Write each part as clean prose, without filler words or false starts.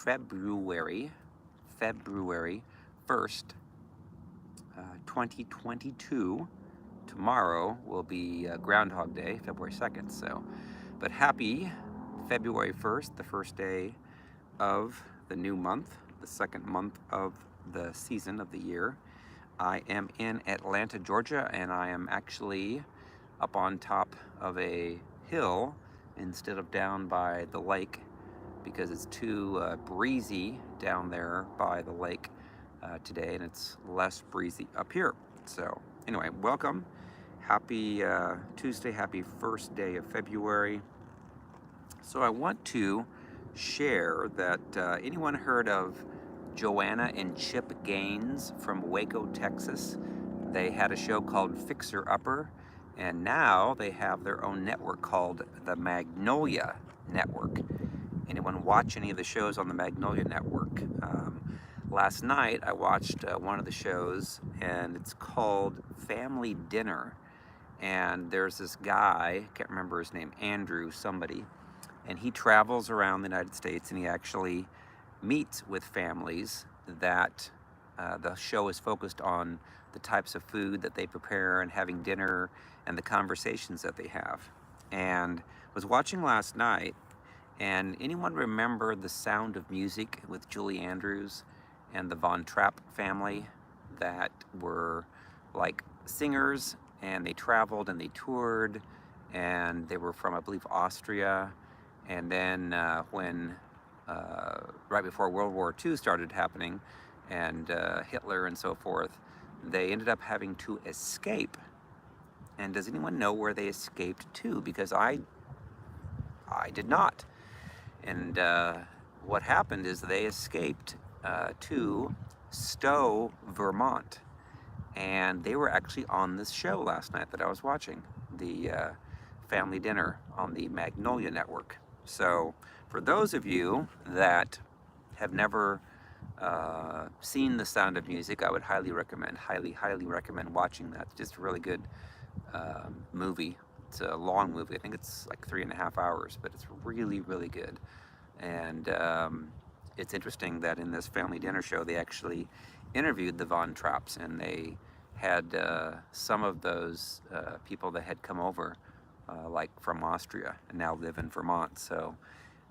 February 1st, 2022. Tomorrow will be Groundhog Day, February 2nd. But happy February 1st, the first day of the new month, the second month of the season of the year. I am in Atlanta, Georgia, and I am actually up on top of a hill instead of down by the lake because it's too breezy down there by the lake today, and it's less breezy up here. So anyway, welcome. Happy Tuesday, happy first day of February. So I want to share that anyone heard of Joanna and Chip Gaines from Waco, Texas? They had a show called Fixer Upper, and now they have their own network called the Magnolia Network. Anyone watch any of the shows on the Magnolia Network? Last night I watched one of the shows, and it's called Family Dinner. And there's this guy, can't remember his name, Andrew somebody, and he travels around the United States, and he actually meets with families that the show is focused on the types of food that they prepare and having dinner and the conversations that they have. And was watching last night, and anyone remember The Sound of Music with Julie Andrews and the Von Trapp family that were like singers, and they traveled and they toured, and they were from, I believe, Austria. And then when right before World War II started happening, and Hitler and so forth, they ended up having to escape. And does anyone know where they escaped to? Because I did not. And what happened is they escaped to Stowe, Vermont. And they were actually on this show last night that I was watching, the Family Dinner on the Magnolia Network. So for those of you that have never seen The Sound of Music, I would highly recommend watching that. It's just a really good movie. It's a long movie. I think it's like 3.5 hours, but it's really, really good. And it's interesting that in this Family Dinner show, they actually interviewed the Von Trapps, and they had some of those people that had come over, like from Austria, and now live in Vermont. So,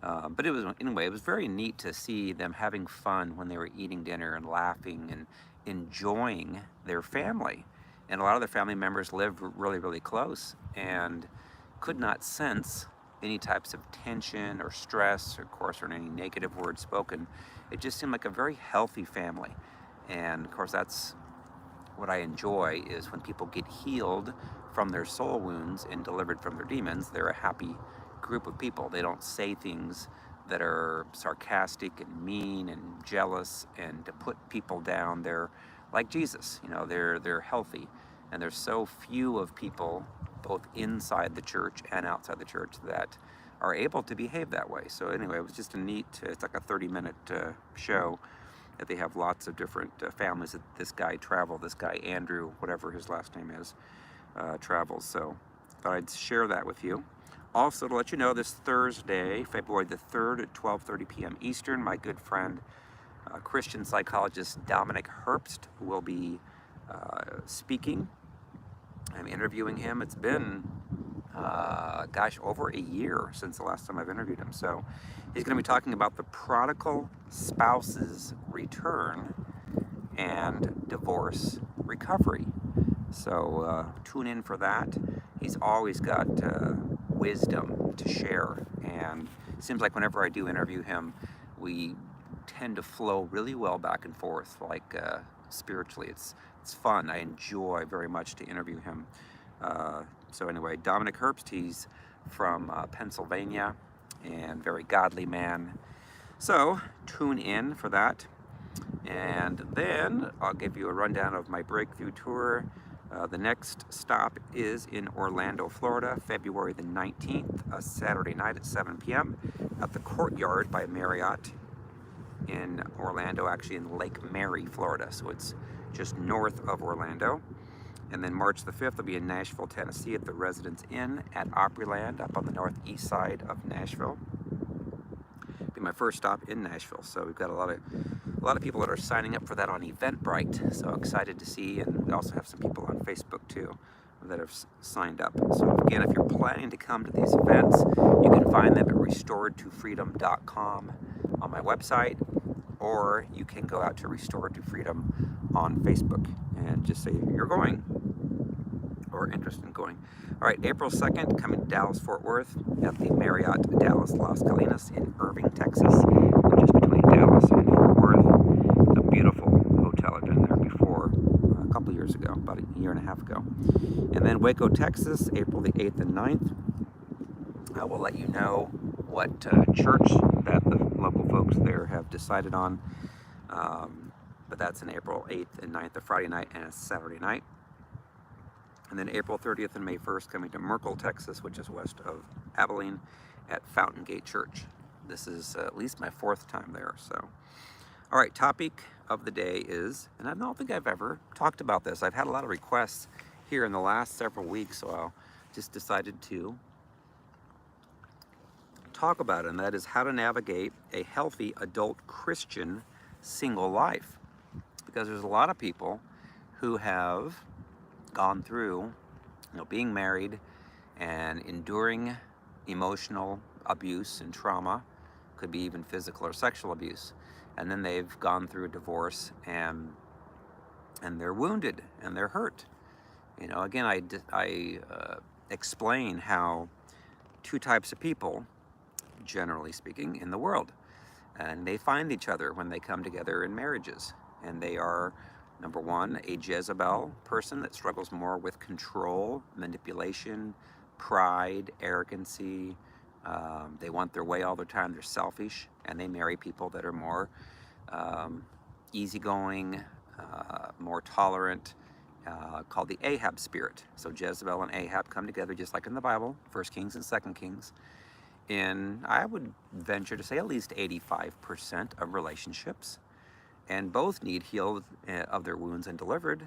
but it was very neat to see them having fun when they were eating dinner and laughing and enjoying their family. And a lot of their family members lived really, really close and could not sense any types of tension or stress, or, of course, or any negative words spoken. It just seemed like a very healthy family. And of course, that's what I enjoy, is when people get healed from their soul wounds and delivered from their demons. They're a happy group of people. They don't say things that are sarcastic and mean and jealous and to put people down. They're like Jesus, they're healthy. And there's so few of people, both inside the church and outside the church, that are able to behave that way. So anyway, it was just it's like a 30-minute show that they have lots of different families that this guy Andrew, whatever his last name is, travels. So thought I'd share that with you. Also, to let you know, this Thursday, February the 3rd at 12:30 p.m. Eastern, my good friend, Christian psychologist Dominic Herbst, will be speaking. I'm interviewing him. It's been, over a year since the last time I've interviewed him. So he's going to be talking about the prodigal spouse's return and divorce recovery. So tune in for that. He's always got wisdom to share. And it seems like whenever I do interview him, we tend to flow really well back and forth, like spiritually. It's fun. I enjoy very much to interview him. So anyway, Dominic Herbst, he's from Pennsylvania, and very godly man. So tune in for that. And then I'll give you a rundown of my breakthrough tour. The next stop is in Orlando, Florida, February the 19th, a Saturday night at 7 p.m. at the Courtyard by Marriott in Orlando, actually in Lake Mary, Florida. So it's just north of Orlando. And then March the 5th will be in Nashville, Tennessee at the Residence Inn at Opryland up on the northeast side of Nashville. Be my first stop in Nashville. So we've got a lot of people that are signing up for that on Eventbrite. So excited to see, and we also have some people on Facebook too that have signed up. So again, if you're planning to come to these events, you can find them at restoredtofreedom.com on my website, or you can go out to Restored to Freedom on Facebook and just say you're going or interested in going. All right, April 2nd, coming to Dallas, Fort Worth at the Marriott Dallas Las Colinas in Irving, Texas, which is between Dallas and Fort Worth. It's a beautiful hotel. I've been there before a couple years ago, about a year and a half ago. And then Waco, Texas, April the 8th and 9th. I will let you know what church that the local folks there have decided on. But that's in April 8th and 9th, a Friday night and a Saturday night. And then April 30th and May 1st, coming to Merkel, Texas, which is west of Abilene, at Fountain Gate Church. This is at least my 4th time there. So, all right, topic of the day is, and I don't think I've ever talked about this. I've had a lot of requests here in the last several weeks, so I just decided to talk about it, and that is how to navigate a healthy adult Christian single life. Because there's a lot of people who have gone through, being married and enduring emotional abuse and trauma, could be even physical or sexual abuse, and then they've gone through a divorce and they're wounded and they're hurt. Again, I explain how 2 types of people, generally speaking, in the world, and they find each other when they come together in marriages, and they are, number 1, a Jezebel person that struggles more with control, manipulation, pride, arrogancy. They want their way all the time. They're selfish, and they marry people that are more easygoing, more tolerant, called the Ahab spirit. So Jezebel and Ahab come together, just like in the Bible, 1 Kings and 2 Kings, in, I would venture to say, at least 85% of relationships. And both need healed of their wounds and delivered.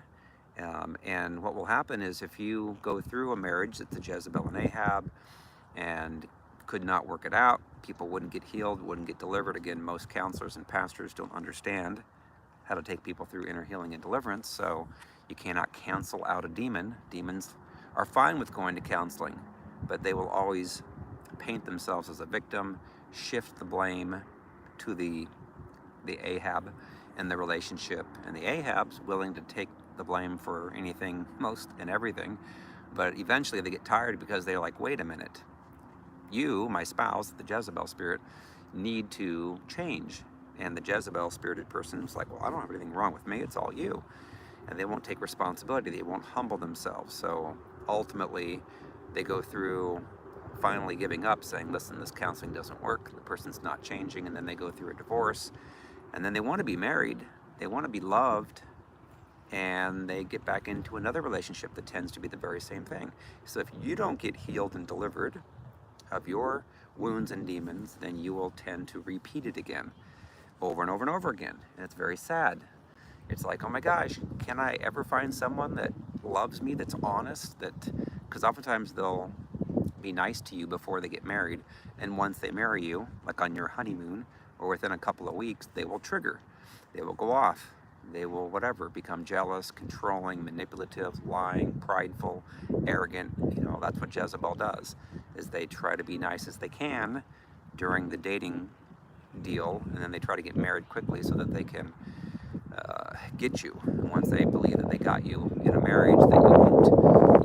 And what will happen is, if you go through a marriage that's a Jezebel and Ahab and could not work it out, people wouldn't get healed, wouldn't get delivered. Again, most counselors and pastors don't understand how to take people through inner healing and deliverance, so you cannot cancel out a demon. Demons are fine with going to counseling, but they will always paint themselves as a victim, shift the blame to the Ahab in the relationship, and the Ahab's willing to take the blame for anything, most and everything, but eventually they get tired because they're like, wait a minute, you, my spouse, the Jezebel spirit, need to change. And the Jezebel spirited person is like, well, I don't have anything wrong with me, it's all you. And they won't take responsibility, they won't humble themselves. So ultimately they go through finally giving up, saying, listen, this counseling doesn't work, the person's not changing, and then they go through a divorce. And then they want to be married, they want to be loved, and they get back into another relationship that tends to be the very same thing. So if you don't get healed and delivered of your wounds and demons, then you will tend to repeat it again, over and over and over again. And it's very sad. It's like, oh my gosh, can I ever find someone that loves me, that's honest, because oftentimes they'll be nice to you before they get married, and once they marry you, like on your honeymoon, or within a couple of weeks, they will trigger. They will go off. They will, become jealous, controlling, manipulative, lying, prideful, arrogant. That's what Jezebel does, is they try to be nice as they can during the dating deal, and then they try to get married quickly so that they can get you. And once they believe that they got you in a marriage that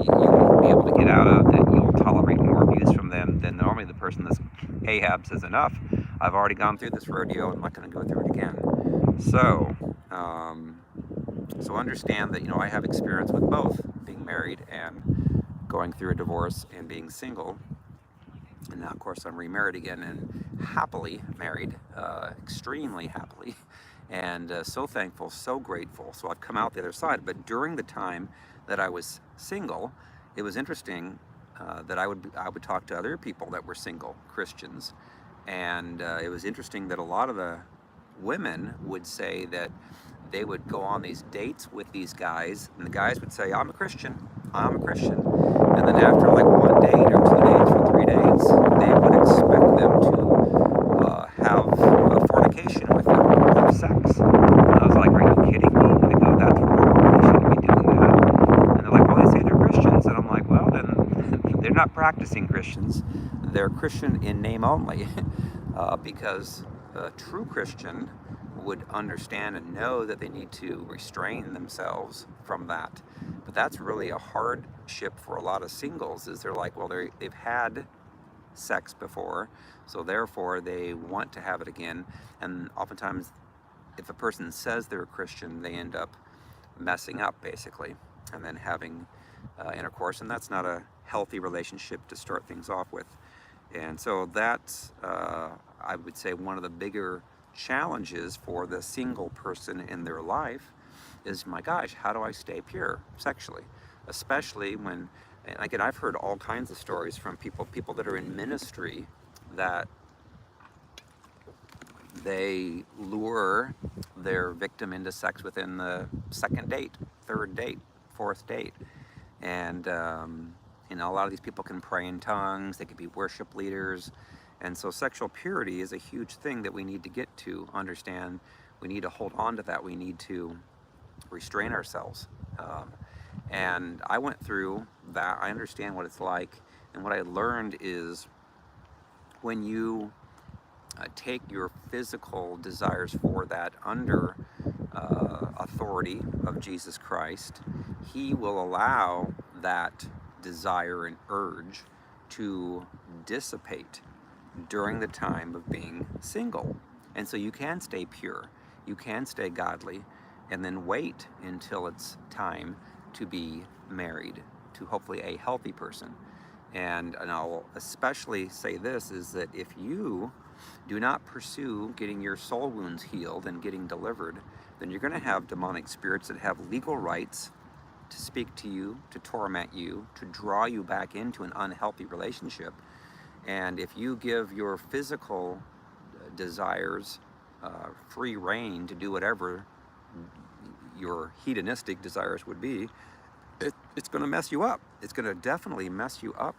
you won't be able to get out of, that you'll tolerate more abuse from them, then normally the person that's Ahab says, enough, I've already gone through this rodeo, I'm not going to go through it again. So understand that, I have experience with both, being married and going through a divorce and being single. And now, of course, I'm remarried again and happily married, extremely happily, and so thankful, so grateful. So I've come out the other side. But during the time that I was single, it was interesting that I would talk to other people that were single Christians, and it was interesting that a lot of the women would say that they would go on these dates with these guys, and the guys would say, I'm a Christian, and then after like 1 date or 2 dates or 3 dates, they would expect them to have they're not practicing Christians. They're Christian in name only, because a true Christian would understand and know that they need to restrain themselves from that. But that's really a hardship for a lot of singles, is they're like, well, they've had sex before, so therefore they want to have it again. And oftentimes, if a person says they're a Christian, they end up messing up, basically, and then having intercourse, and that's not a healthy relationship to start things off with. And so that's, I would say, one of the bigger challenges for the single person in their life is, my gosh, how do I stay pure sexually? Especially when, and again, I've heard all kinds of stories from people that are in ministry, that they lure their victim into sex within the second date, third date, fourth date. And, a lot of these people can pray in tongues, they can be worship leaders. And so sexual purity is a huge thing that we need to get to understand. We need to hold on to that. We need to restrain ourselves. And I went through that. I understand what it's like. And what I learned is, when you take your physical desires for that under authority of Jesus Christ, He will allow that desire and urge to dissipate during the time of being single. And so you can stay pure, you can stay godly, and then wait until it's time to be married to hopefully a healthy person. And I'll especially say this, is that if you do not pursue getting your soul wounds healed and getting delivered, then you're going to have demonic spirits that have legal rights to speak to you, to torment you, to draw you back into an unhealthy relationship. And if you give your physical desires free rein to do whatever your hedonistic desires would be, it's going to mess you up. It's going to definitely mess you up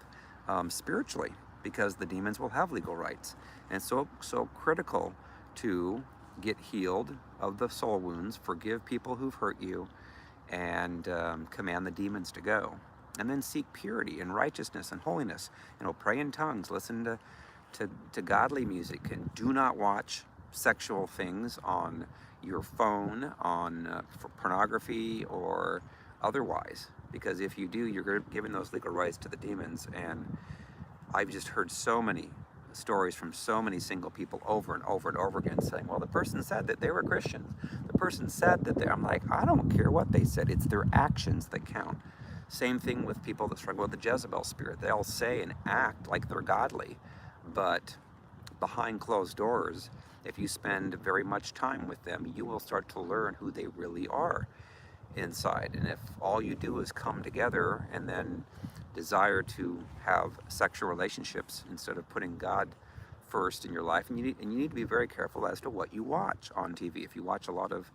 spiritually, because the demons will have legal rights. And so critical to get healed of the soul wounds, forgive people who've hurt you, and command the demons to go. And then seek purity and righteousness and holiness. Pray in tongues, listen to godly music, and do not watch sexual things on your phone, on for pornography or otherwise, because if you do, you're giving those legal rights to the demons. And I've just heard so many stories from so many single people over and over and over again saying, well, the person said that they were Christians. The person said that I'm like, I don't care what they said. It's their actions that count. Same thing with people that struggle with the Jezebel spirit. They'll say and act like they're godly, but behind closed doors, if you spend very much time with them, you will start to learn who they really are inside. And if all you do is come together and then desire to have sexual relationships instead of putting God first in your life, and you need to be very careful as to what you watch on TV. If you watch a lot of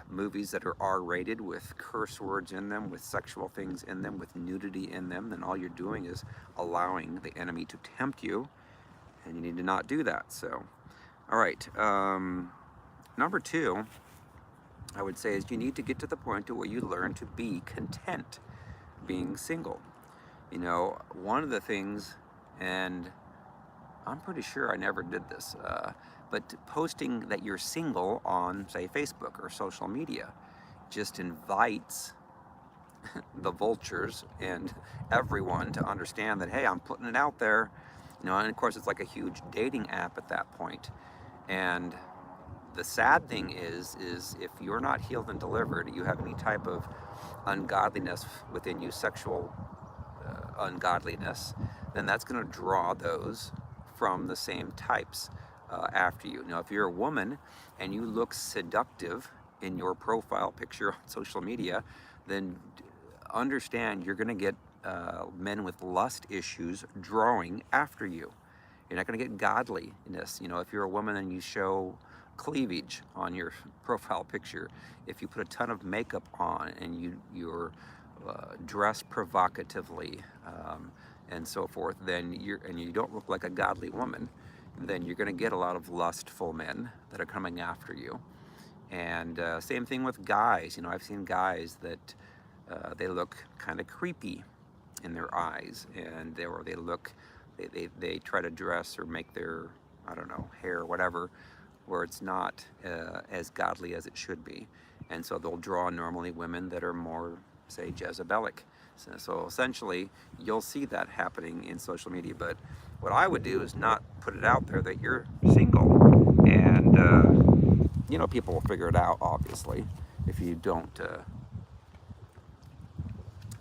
movies that are R-rated with curse words in them, with sexual things in them, with nudity in them, then all you're doing is allowing the enemy to tempt you, and you need to not do that. So, all right. Number 2, I would say, is you need to get to the point where you learn to be content being single. One of the things, and I'm pretty sure I never did this, but posting that you're single on, say, Facebook or social media just invites the vultures and everyone to understand that, hey, I'm putting it out there. And of course, it's like a huge dating app at that point. And the sad thing is if you're not healed and delivered, you have any type of ungodliness within you, sexual ungodliness, then that's going to draw those from the same types after you. Now, if you're a woman and you look seductive in your profile picture on social media, then understand you're going to get men with lust issues drawing after you. You're not going to get godliness. If you're a woman and you show cleavage on your profile picture, if you put a ton of makeup on and you're dressed provocatively and so forth, then you don't look like a godly woman, then you're going to get a lot of lustful men that are coming after you. And same thing with guys. I've seen guys that they look kind of creepy in their eyes, and they look, they try to dress or make their, I don't know, hair or whatever, where it's not as godly as it should be. And so they'll draw normally women that are more, say, Jezebelic. So essentially, you'll see that happening in social media. But what I would do is not put it out there that you're single. And, people will figure it out, obviously, if you don't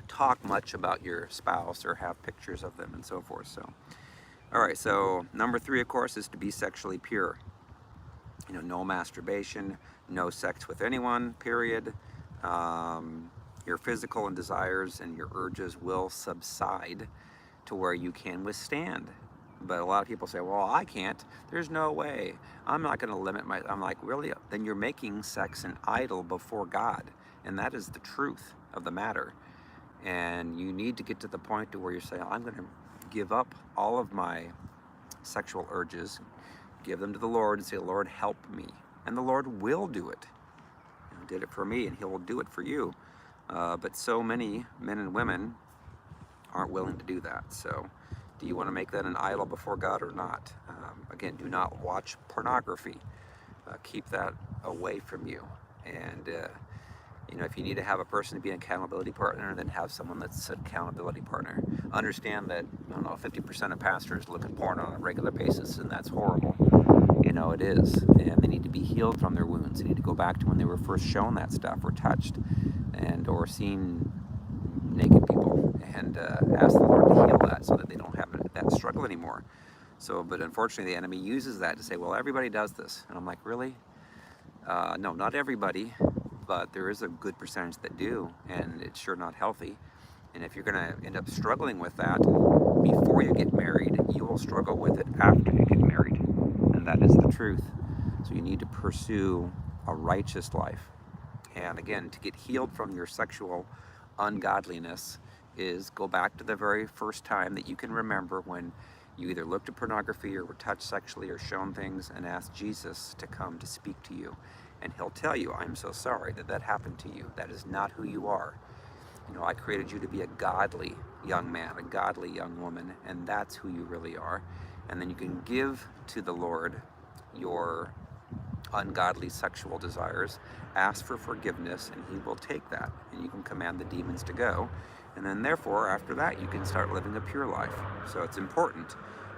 talk much about your spouse or have pictures of them and so forth. So, all right, so number 3, of course, is to be sexually pure. No masturbation, no sex with anyone, period. Your physical and desires and your urges will subside to where you can withstand. But a lot of people say, well, I can't. There's no way. I'm not going to limit my... I'm like, really? Then you're making sex an idol before God. And that is the truth of the matter. And you need to get to the point to where you say, I'm going to give up all of my sexual urges, give them to the Lord and say, Lord, help me. And the Lord will do it. He did it for me, and He will do it for you. But so many men and women aren't willing to do that. So do you want to make that an idol before God or not? Again, do not watch pornography. Keep that away from you. And, if you need to have a person to be an accountability partner, then have someone that's an accountability partner. Understand that, 50% of pastors look at porn on a regular basis, and that's horrible. It is. And they need to be healed from their wounds. They need to go back to when they were first shown that stuff or touched or seen naked people, and ask the Lord to heal that so that they don't have that struggle anymore. But unfortunately, the enemy uses that to say, well, everybody does this. And I'm like, really? No, not everybody, but there is a good percentage that do, and it's sure not healthy. And if you're going to end up struggling with that before you get married, you will struggle with it after you get married. And that is the truth. So you need to pursue a righteous life. And again, to get healed from your sexual ungodliness is go back to the very first time that you can remember when you either looked at pornography or were touched sexually or shown things, and ask Jesus to come to speak to you. And He'll tell you, I'm so sorry that happened to you. That is not who you are. I created you to be a godly young man, a godly young woman, and that's who you really are. And then you can give to the Lord your ungodly sexual desires, ask for forgiveness, and He will take that, and you can command the demons to go. And then therefore, after that, you can start living a pure life. So it's important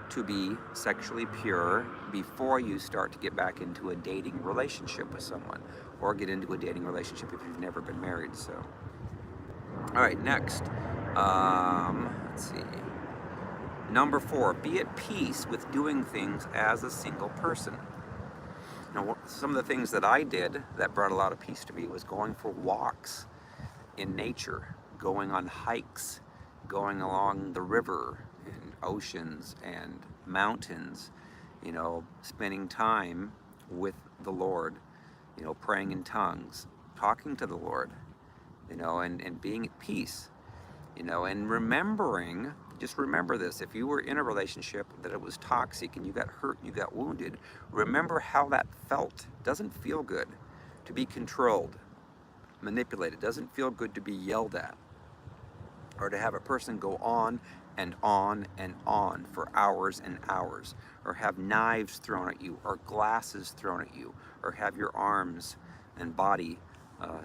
to be sexually pure before you start to get back into a dating relationship with someone, or get into a dating relationship if you've never been married. So, all right, next, let's see. Number 4, be at peace with doing things as a single person. Now, some of the things that I did that brought a lot of peace to me was going for walks in nature, going on hikes, going along the river and oceans and mountains, spending time with the Lord, praying in tongues, talking to the Lord, and being at peace, and remembering, just remember this, if you were in a relationship that it was toxic and you got hurt, you got wounded, remember how that felt. It doesn't feel good to be controlled, manipulated. It doesn't feel good to be yelled at, or to have a person go on and on and on for hours and hours, or have knives thrown at you, or glasses thrown at you, or have your arms and body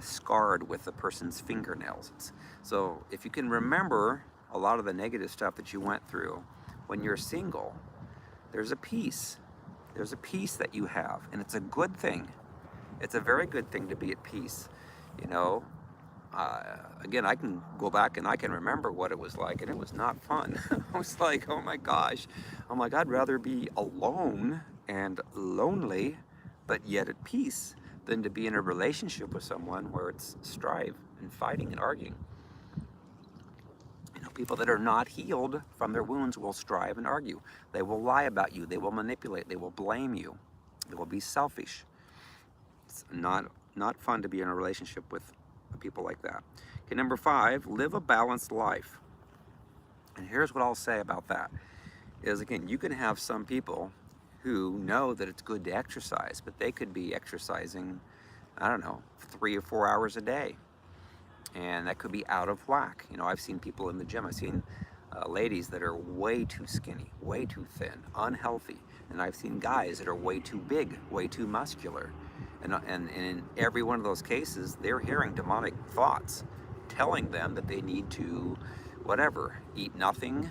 scarred with the person's fingernails. So if you can remember a lot of the negative stuff that you went through when you're single, there's a peace. There's a peace that you have, and it's a good thing. It's a very good thing to be at peace. Again, I can go back and I can remember what it was like, and it was not fun. I was like, oh my gosh. I'm like, I'd rather be alone and lonely, but yet at peace, than to be in a relationship with someone where it's strife and fighting and arguing. People that are not healed from their wounds will strive and argue. They will lie about you. They will manipulate. They will blame you. They will be selfish. It's not fun to be in a relationship with people like that. Okay, number 5, live a balanced life. And here's what I'll say about that. Is, again, you can have some people who know that it's good to exercise, but they could be exercising, 3 or 4 hours a day. and that could be out of whack. You know, I've seen people in the gym. I've seen ladies that are way too skinny, way too thin, unhealthy, and I've seen guys that are way too big, way too muscular, and in every one of those cases, they're hearing demonic thoughts telling them that they need to, whatever, eat nothing,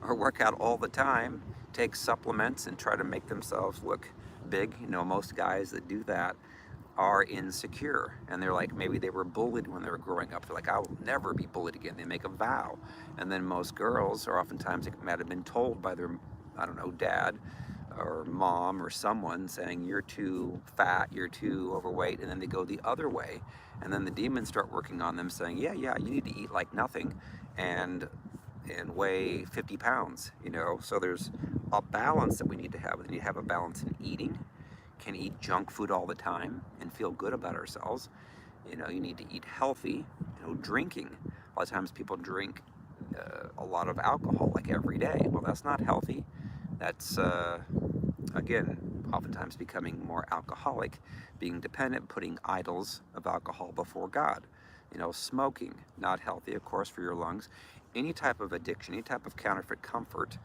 or work out all the time, take supplements, and try to make themselves look big. You know, most guys that do that are insecure, and they're like, maybe they were bullied when they were growing up. They're like, I will never be bullied again. They make a vow. And then most girls are oftentimes, it might have been told by their, I don't know, dad or mom or someone saying, you're too fat, you're too overweight, and then they go the other way, and then the demons start working on them saying, yeah, you need to eat like nothing and weigh 50 pounds, you know. So there's a balance that we need to have. We need to have a balance in eating. Can eat junk food all the time and feel good about ourselves. You know, you need to eat healthy. You know, drinking. A lot of times people drink a lot of alcohol, like every day. Well, that's not healthy. That's, again, oftentimes becoming more alcoholic, being dependent, putting idols of alcohol before God. You know, smoking, not healthy, of course, for your lungs. Any type of addiction, any type of counterfeit comfort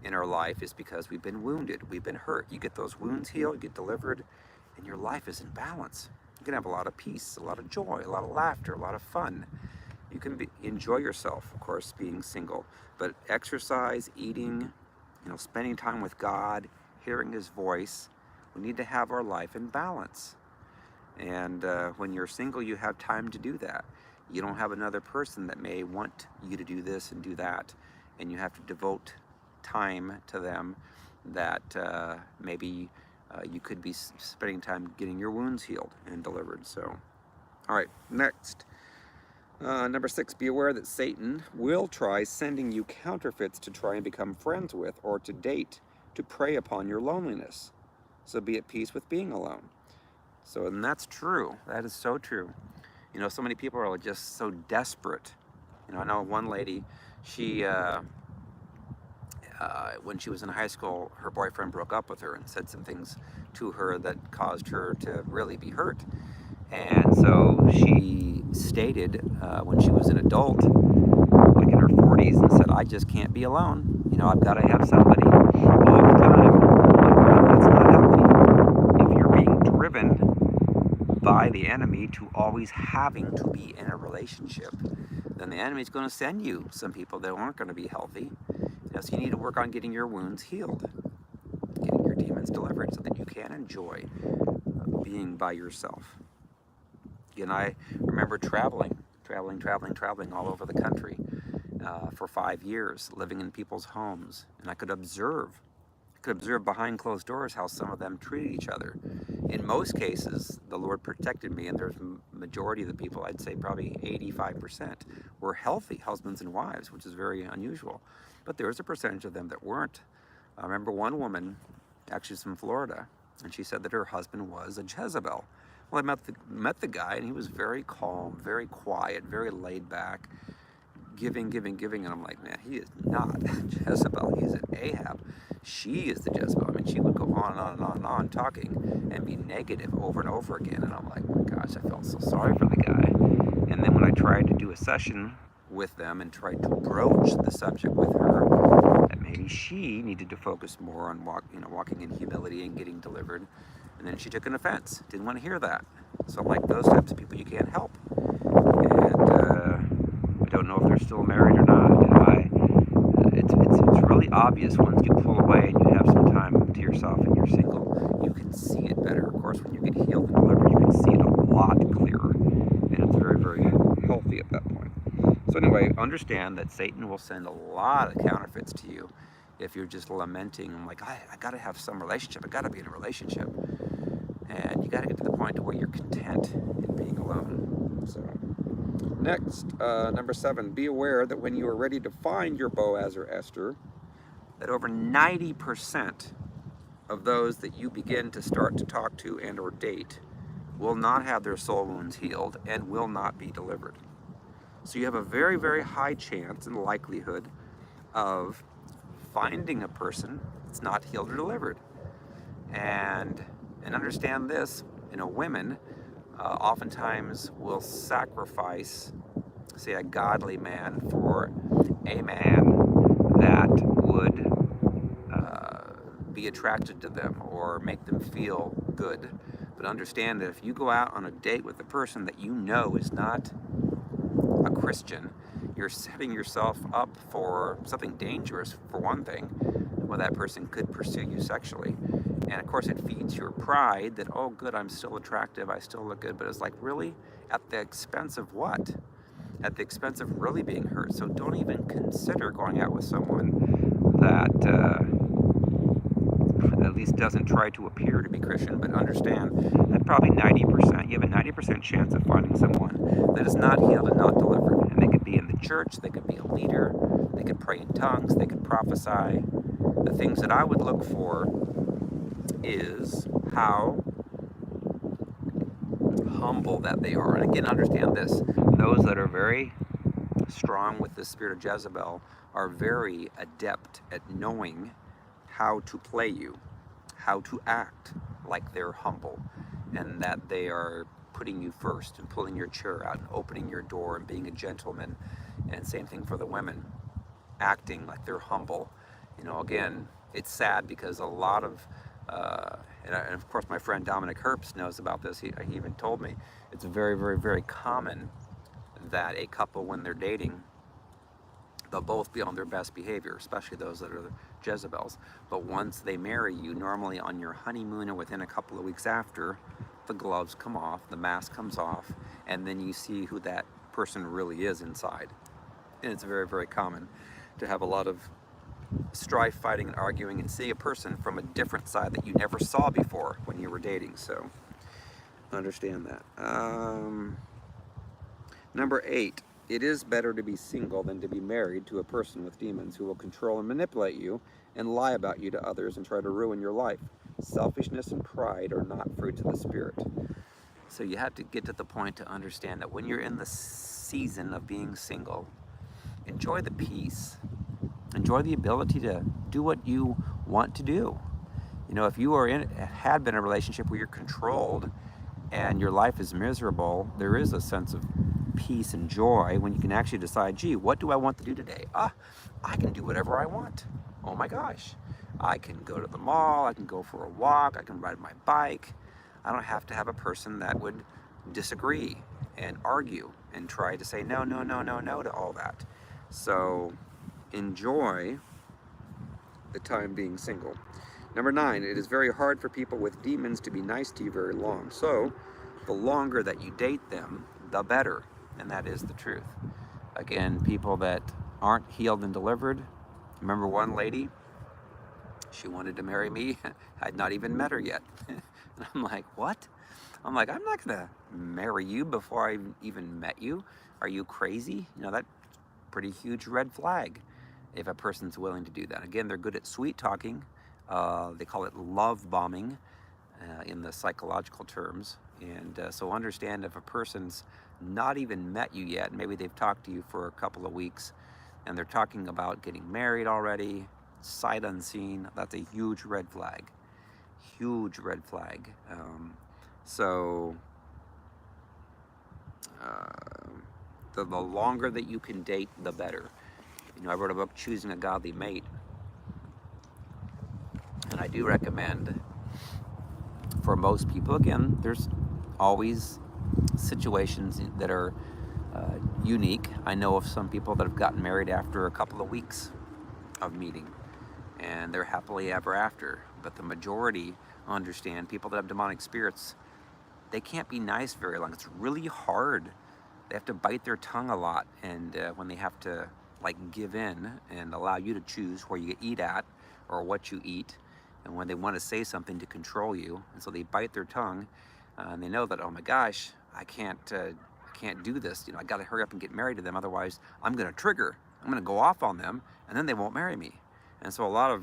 in our life is because we've been wounded, we've been hurt. You get those wounds healed, you get delivered, and your life is in balance. You can have a lot of peace, a lot of joy, a lot of laughter, a lot of fun. You can enjoy yourself, of course, being single, but exercise, eating, you know, spending time with God, hearing His voice. We need to have our life in balance. And when you're single, you have time to do that. You don't have another person that may want you to do this and do that, and you have to devote time to them that maybe you could be spending time getting your wounds healed and delivered. So, all right, next. Number 6, be aware that Satan will try sending you counterfeits to try and become friends with or to date, to prey upon your loneliness. So be at peace with being alone. So, and that's true. That is so true. You know, so many people are just so desperate. You know, I know one lady, she, when she was in high school, her boyfriend broke up with her and said some things to her that caused her to really be hurt. And so she stated when she was an adult, like in her 40s, and said, I just can't be alone. You know, I've got to have somebody all the time. That's not healthy. If you're being driven by the enemy to always having to be in a relationship, then the enemy's going to send you some people that aren't going to be healthy. You know, so you need to work on getting your wounds healed, getting your demons delivered so that you can enjoy being by yourself. And I remember traveling all over the country for 5 years, living in people's homes, and I could observe behind closed doors how some of them treated each other. In most cases, the Lord protected me, and there's majority of the people, I'd say probably 85%, were healthy husbands and wives, which is very unusual. But there was a percentage of them that weren't. I remember one woman, actually from Florida, and she said that her husband was a Jezebel. Well, I met the guy, and he was very calm, very quiet, very laid back, giving, and I'm like, man, he is not Jezebel. He's an Ahab. She is the Jezebel. I mean, she would go on and on and on and on talking and be negative over and over again. And I'm like, oh my gosh, I felt so sorry for the guy. And then when I tried to do a session with them and tried to broach the subject with her, that maybe she needed to focus more on walking in humility and getting delivered. And then she took an offense. Didn't want to hear that. So I'm like, those types of people you can't help. And I don't know if they're still married or not. It's really obvious once you pull away and you have some time to yourself and you're single. You can see it better. Of course, when you get healed and delivered, you can see it a lot clearer. And it's very, very healthy at that point. So anyway, understand that Satan will send a lot of counterfeits to you if you're just lamenting. I'm like, I got to have some relationship. I got to be in a relationship. And you got to get to the point to where you're content in being alone. So next, number 7, be aware that when you are ready to find your Boaz or Esther, that over 90% of those that you begin to start to talk to and or date will not have their soul wounds healed and will not be delivered. So you have a very, very high chance and likelihood of finding a person that's not healed or delivered. And understand this, women, oftentimes will sacrifice, say, a godly man for a man that would be attracted to them or make them feel good. But understand that if you go out on a date with a person that you know is not a Christian, you're setting yourself up for something dangerous, for one thing, where that person could pursue you sexually. And of course, it feeds your pride that, oh, good, I'm still attractive, I still look good. But it's like, really? At the expense of what? At the expense of really being hurt. So don't even consider going out with someone that at least doesn't try to appear to be Christian, but understand that probably 90%, you have a 90% chance of finding someone that is not healed and not delivered. And they could be in the church, they could be a leader, they could pray in tongues, they could prophesy. The things that I would look for is how humble that they are. And again, understand this, those that are very strong with the spirit of Jezebel are very adept at knowing how to play you, how to act like they're humble, and that they are putting you first and pulling your chair out and opening your door and being a gentleman. And same thing for the women, acting like they're humble. Again, it's sad because a lot of and of course my friend Dominic Herbst knows about this. He even told me it's very, very, very common that a couple, when they're dating, they'll both be on their best behavior, especially those that are Jezebels. But once they marry you, normally on your honeymoon or within a couple of weeks after, the gloves come off, the mask comes off, and then you see who that person really is inside. And it's very, very common to have a lot of strife, fighting, and arguing, and see a person from a different side that you never saw before when you were dating. So understand that. Number 8, it is better to be single than to be married to a person with demons who will control and manipulate you and lie about you to others and try to ruin your life. Selfishness and pride are not fruits of the Spirit. So you have to get to the point to understand that when you're in the season of being single, enjoy the peace. Enjoy the ability to do what you want to do. If you had been in a relationship where you're controlled and your life is miserable, there is a sense of peace and joy when you can actually decide, gee, what do I want to do today? I can do whatever I want. Oh my gosh. I can go to the mall, I can go for a walk, I can ride my bike. I don't have to have a person that would disagree and argue and try to say no, no, no, no, no to all that. So enjoy the time being single. Number 9, it is very hard for people with demons to be nice to you very long. So the longer that you date them, the better. And that is the truth. Again, people that aren't healed and delivered. Remember one lady? She wanted to marry me. I had not even met her yet. And I'm like, what? I'm like, I'm not going to marry you before I even met you. Are you crazy? That's a pretty huge red flag if a person's willing to do that. Again, they're good at sweet talking. They call it love bombing in the psychological terms. And so understand if a person's not even met you yet, maybe they've talked to you for a couple of weeks, and they're talking about getting married already, sight unseen, that's a huge red flag. Huge red flag. So the longer that you can date, the better. I wrote a book, Choosing a Godly Mate, and I do recommend for most people, again, there's always situations that are unique. I know of some people that have gotten married after a couple of weeks of meeting, and they're happily ever after. But the majority understand people that have demonic spirits, they can't be nice very long. It's really hard. They have to bite their tongue a lot, and when they have to give in and allow you to choose where you eat at or what you eat, and when they want to say something to control you, and so they bite their tongue, and they know that, oh my gosh, I can't do this. I got to hurry up and get married to them, otherwise I'm going to trigger. I'm going to go off on them, and then they won't marry me. And so a lot of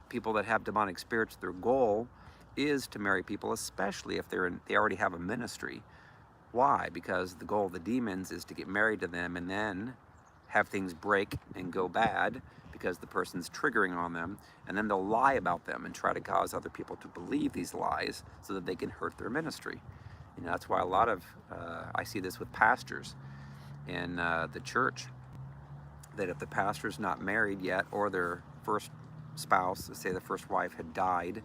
people that have demonic spirits, their goal is to marry people, especially if they already have a ministry. Why? Because the goal of the demons is to get married to them and then have things break and go bad because the person's triggering on them, and then they'll lie about them and try to cause other people to believe these lies so that they can hurt their ministry. That's why a lot of, I see this with pastors in the church, that if the pastor's not married yet, or their first spouse, say the first wife had died,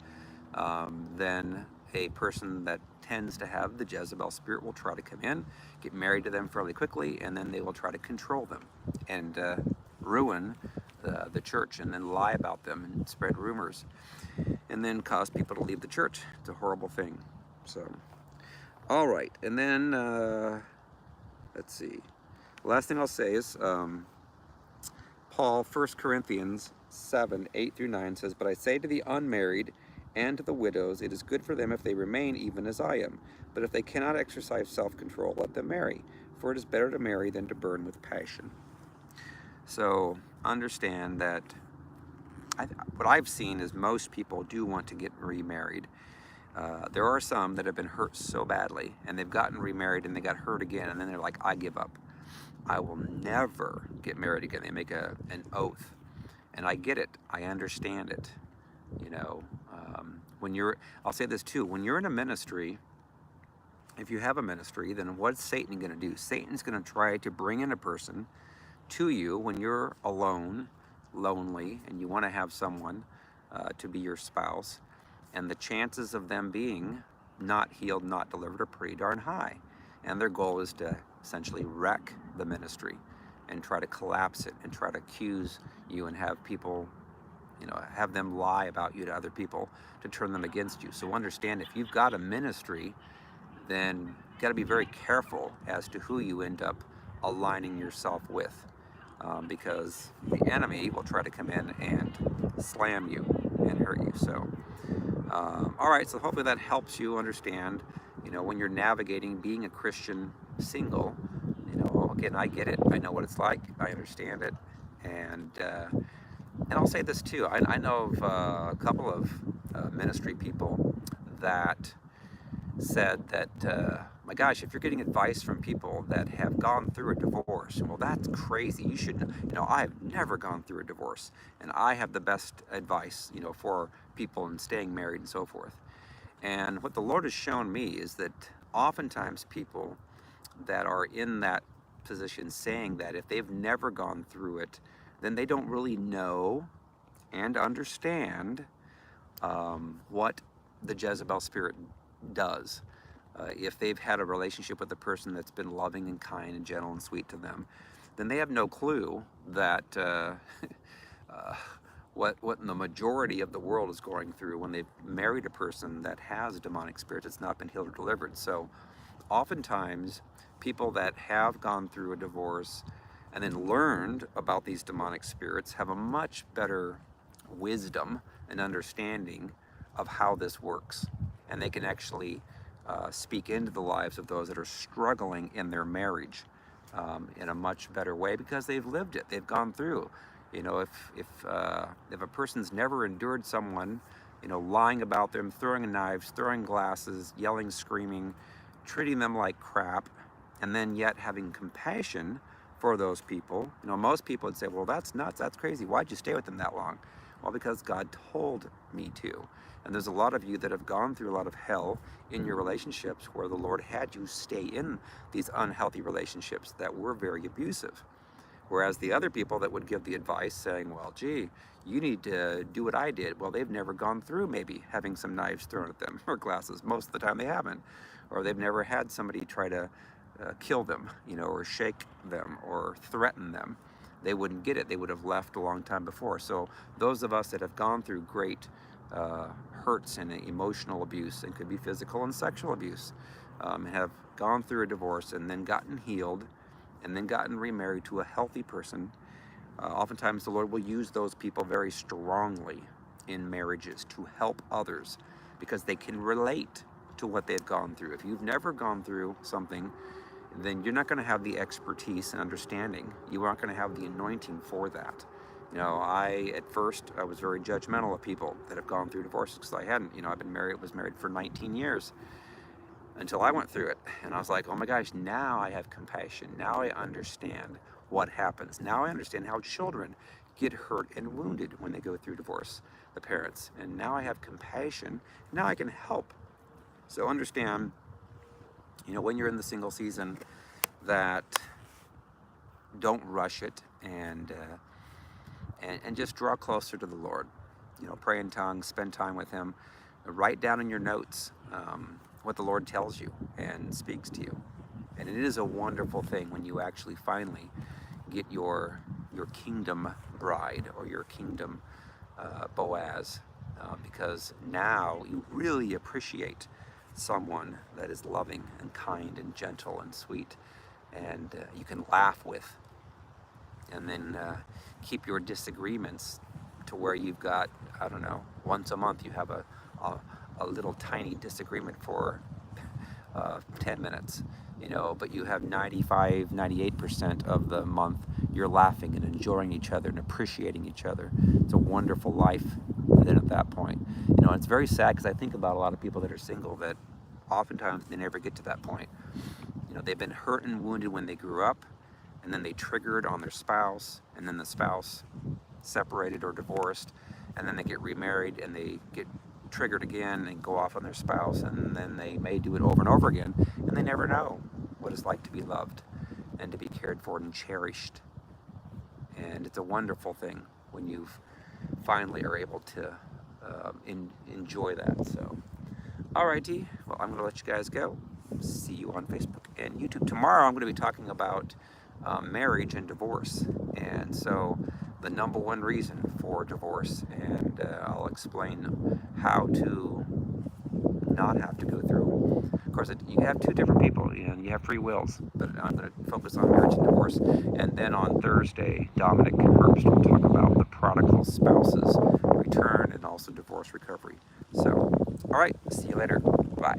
then a person that tends to have the Jezebel spirit will try to come in, get married to them fairly quickly, and then they will try to control them and ruin the church, and then lie about them and spread rumors, and then cause people to leave the church. It's a horrible thing. So, all right, and then let's see. Last thing I'll say is Paul, 1 Corinthians 7, 8 through 9 says, "But I say to the unmarried and to the widows, it is good for them if they remain even as I am. But if they cannot exercise self-control, let them marry. For it is better to marry than to burn with passion." So understand that what I've seen is most people do want to get remarried. There are some that have been hurt so badly, and they've gotten remarried and they got hurt again, and then they're like, I give up. I will never get married again. They make an oath. And I get it. I understand it. I'll say this too, when you're in a ministry, if you have a ministry, then what's Satan going to do? Satan's going to try to bring in a person to you when you're alone, lonely, and you want to have someone to be your spouse. And the chances of them being not healed, not delivered are pretty darn high. And their goal is to essentially wreck the ministry and try to collapse it and try to accuse you and have people, have them lie about you to other people to turn them against you. So understand, if you've got a ministry, then you got to be very careful as to who you end up aligning yourself with, because the enemy will try to come in and slam you and hurt you. So, all right, so hopefully that helps you understand, when you're navigating being a Christian single, again, I get it. I know what it's like. I understand it. And I'll say this too. I know of a couple of ministry people that said that, my gosh, if you're getting advice from people that have gone through a divorce, well, that's crazy. You should, I've never gone through a divorce, and I have the best advice, for people in staying married and so forth. And what the Lord has shown me is that oftentimes people that are in that position saying that, if they've never gone through it, then they don't really know and understand what the Jezebel spirit does. If they've had a relationship with a person that's been loving and kind and gentle and sweet to them, then they have no clue that what the majority of the world is going through when they've married a person that has demonic spirits that's not been healed or delivered. So oftentimes people that have gone through a divorce and then learned about these demonic spirits have a much better wisdom and understanding of how this works, and they can actually speak into the lives of those that are struggling in their marriage in a much better way, because they've lived it, they've gone through. If a person's never endured someone, lying about them, throwing knives, throwing glasses, yelling, screaming, treating them like crap, and then yet having compassion for those people, most people would say, well, that's nuts, that's crazy, why'd you stay with them that long? Well, because God told me to. And there's a lot of you that have gone through a lot of hell in your relationships, where the Lord had you stay in these unhealthy relationships that were very abusive. Whereas the other people that would give the advice saying, well, gee, you need to do what I did. Well, they've never gone through maybe having some knives thrown at them or glasses. Most of the time they haven't. Or they've never had somebody try to kill them, or shake them or threaten them. They wouldn't get it. They would have left a long time before. So those of us that have gone through great hurts and emotional abuse, and could be physical and sexual abuse, have gone through a divorce and then gotten healed and then gotten remarried to a healthy person, oftentimes the Lord will use those people very strongly in marriages to help others, because they can relate to what they've gone through. If you've never gone through something, then you're not going to have the expertise and understanding. You aren't going to have the anointing for that. At first I was very judgmental of people that have gone through divorces, because I hadn't. Was married for 19 years until I went through it. And I was like, oh my gosh, now I have compassion. Now I understand what happens. Now I understand how children get hurt and wounded when they go through divorce, the parents. And now I have compassion. Now I can help. So understand, You know, when you're in the single season, that don't rush it, and just draw closer to the Lord. You know, pray in tongues, spend time with Him, write down in your notes what the Lord tells you and speaks to you. And it is a wonderful thing when you actually finally get your kingdom bride or your kingdom Boaz, because now you really appreciate someone that is loving and kind and gentle and sweet, and you can laugh with, and then keep your disagreements to where you've got, I don't know, once a month you have a little tiny disagreement for 10 minutes, you know, but you have 95, 98% of the month you're laughing and enjoying each other and appreciating each other. It's a wonderful life. And then at that point, you know, it's very sad because I think about a lot of people that are single that oftentimes they never get to that point. You know, they've been hurt and wounded when they grew up, and then they triggered on their spouse, and then the spouse separated or divorced, and then they get remarried and they get triggered again and go off on their spouse, and then they may do it over and over again, and they never know what it's like to be loved and to be cared for and cherished. And it's a wonderful thing when you finally are able to enjoy that. So, alrighty, well, I'm going to let you guys go. See you on Facebook and YouTube. Tomorrow I'm going to be talking about marriage and divorce, and so the number one reason for divorce, and I'll explain how to not have to go through. Of course, you have two different people, and you have free wills, but I'm going to focus on marriage and divorce. And then on Thursday, Dominic Herbst will talk about the prodigal spouse's return and also divorce recovery. So, all right, see you later. Bye.